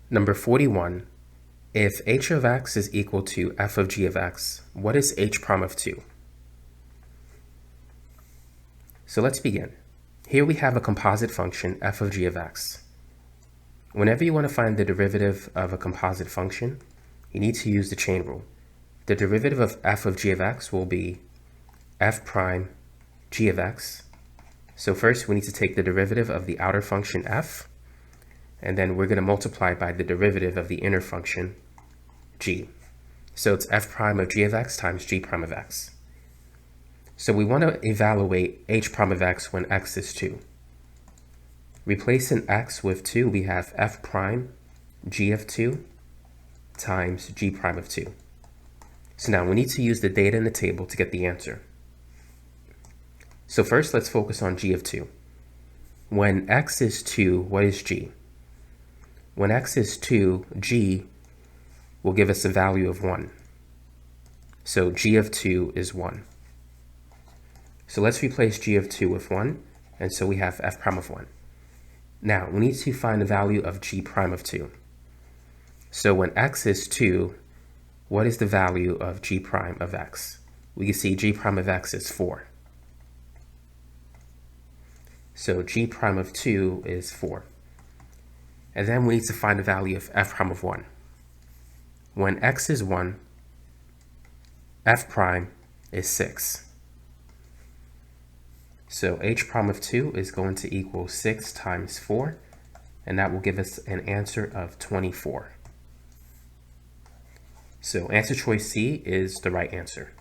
Number 41, if h of x is equal to f of g of x, what is h prime of 2? So let's begin. Here we have a composite function, f of g of x. Whenever you want to find the derivative of a composite function, you need to use the chain rule. The derivative of f of g of x will be f prime g of x. So first we need to take the derivative of the outer function f, and then we're going to multiply by the derivative of the inner function g. So it's f prime of g of x times g prime of x. So we want to evaluate h prime of x when x is 2. Replacing x with 2, we have f prime g of 2 times g prime of 2. So now we need to use the data in the table to get the answer. So first let's focus on g of 2. When x is 2, what is g? When x is 2, g will give us a value of 1. So g of 2 is 1. So let's replace g of 2 with 1, and so we have f prime of 1. Now we need to find the value of g prime of 2. So when x is 2, what is the value of g prime of x? We can see g prime of x is 4. So g prime of 2 is 4. And then we need to find the value of f prime of 1. When x is 1, f prime is 6. So h prime of 2 is going to equal 6 times 4, and that will give us an answer of 24. So answer choice C is the right answer.